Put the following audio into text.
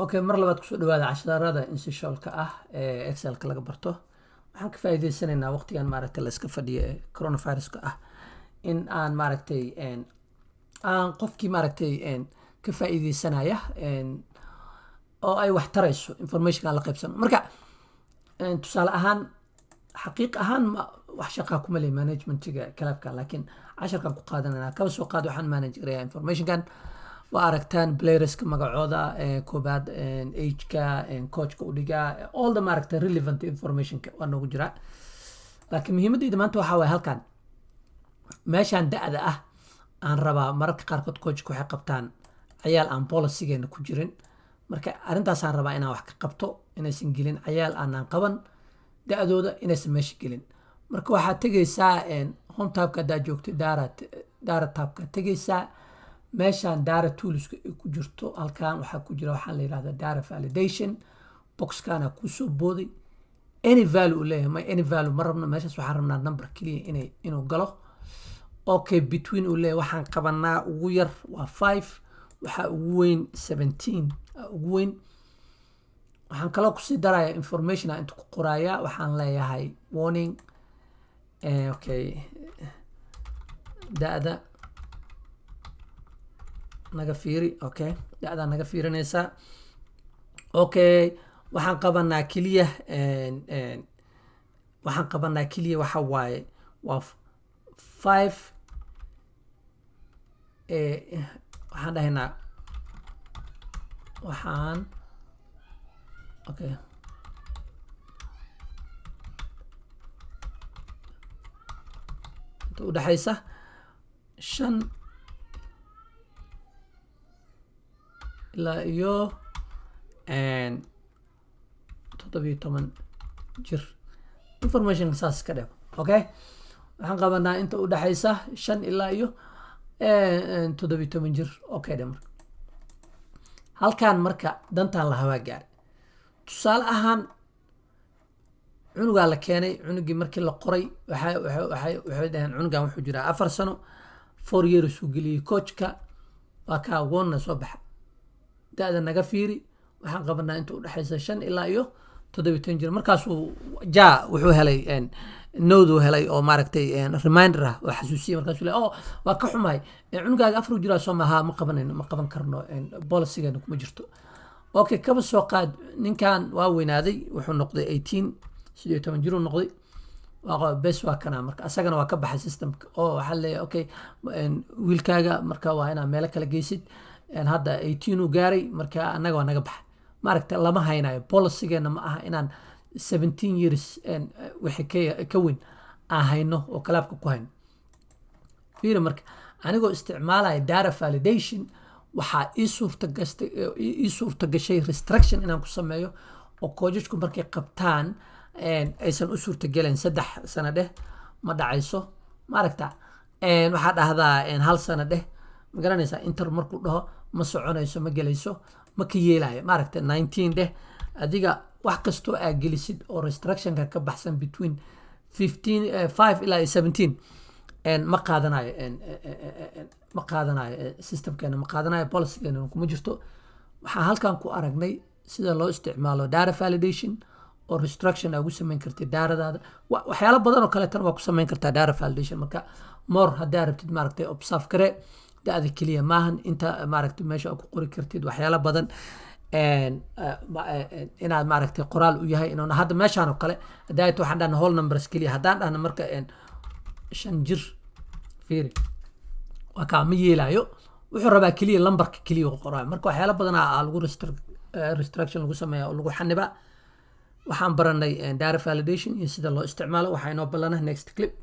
Okay, mar labaad kusoo dhawaada casharada insisholka ah ee Excel-ka laga barto. Waxaan ka faa'iideysanaynaa waqtigan maaragtay la iska fadhiyo ee coronavirus-ka ah in aan maaragtay aan qofkii maaragtay ka faa'iideysanaya oo ay wax tarayso information aan la qaybsano. Marka tusaale ahaan xaqiiq ahaan wax shaqo kuma leh managementiga kalabka, laakiin casharkan ku qaadanayna kaba soo qaad waxaan manage gareeyaa information-kan waa aragtaan playerska magacooda koobaad age-ka coach-ka u dhigaa all the maaragtay relevant information-ka waa noogu jira. Laakiin muhiimadeyda maanta waxaa waaye halkan meeshaan da'da ah aan rabaa mararka qaarkood coach-ku waxay qabtaan cayaal aan policy-geena ku jirin. Marka arrintaasaan rabaa inaan wax ka qabto inaysan gelin cayaal aanan qaban da'dooda inaysan meesha gelin. Marka waxaad tegaysaa home tab-ka haddaad joogto data tab-ka tegaysaa meeshaan data tools-ka ay ku jirto halkan waxaa ku jira waxaan la yiraahdaa data validation box-kana ku soo booday any value u leeyahay ma any value ma rabno meeshaas waxaan rabnaa number kaliya inuu galo. Okay, between u leeyahay waxaan qabanaa ugu yar waa 5 waxa ugu weyn 17 ugu weyn. waxaan kaloo ku sii darayaa information aan inta ku qorayaa waxaan leeyahay warning okay da'da naga fiiri. Okay, da'da naga fiirinaysaa. Okay, waxaan qabanaa kaliya waxa waaye waa 5 waxaan dhahaynaa waxaan okay inta u dhaxaysa 5 ilaa iyo 17 jir information saas ka dhig. Okay, waxaan qabanaa inta u dhaxaysa 5 ilaa iyo 17 jir. Okay, dhamar halkan marka dantaan la hawaa gaar tusaale ahaan cunuga la keenay cunugii markii la qoray waxay dhahan cunugan wuxuu jiraa 4 sano 4 years uu geliyay coachka waa ka woonna soo baxa da'da naga fiiri waxaan qabanaa inta u dhaxaysa 5 ilaa iyo 17 jir. markaas wuxuu helay node helay oo maaragtay reminder ah oo xasuusiye markaas uu leeyahay waa ka xumahay cunugaaga 4 jira soo maaha ma qaban karno policy-geena kuma jirto. Okay, kaba soo qaad ninkan waa weynaaday wuxuu noqday 18 jir uu noqday waa bes waa kana marka asagana waa ka baxay systemka oo waxa leeyahay okay wiilkaaga marka waa inaa meel kala geysid hadda 18 uu gaaray marka anaga waa naga baxay maaragtay lama haynayo policy-geena ma aha inaan 17 years wixii ka weyn aan hayno oo kalaabka ku hayno. fiiri marka anigoo isticmaalaya data validation waxaa ii suurta gashay restriction inaan ku sameeyo oo coachku markay qabtaan aysan u suurta gelin 3 sano dheh ma dhacayso maaragta waxaa dhahdaa 1 sano dheh ma garanaysaa inter markuu dhaho ma soconayso ma gelayso ma ka yeelayo maaragta 19 dheh adiga wax kastoo aad gelisid oo restriction-ka ka baxsan between 5 ilaa 17 ma qaadanayo systemkeena ma qaadanayo policy-geena kuma jirto. waxaan halkan ku aragnay sida loo isticmaalo data validation oo restriction aad ugu samayn kartid daaradaada waxyaalo badan oo kale tan waa ku samayn kartaa data validation. marka more haddaa rabtid maaragtay observe kare da'da keliya maahan inta maaragtay meesha aad ku qori kartid waxyaalo badan inaad maaragtay qoraal u yahay inuu hadda meeshaan oo kale haddaa waxaan dhahna whole numbers keliya haddaan dhahna marka 5 jir fiiri waa kaa ma yeelayo wuxuu rabaa keliya lambarka keliya u qoraa. marka waxyaalo badan lagu restriction lagu sameeyaa oo lagu xanibaa. waxaan baranay data validation iyo sida loo isticmaalo waxaa inoo ballana next clip.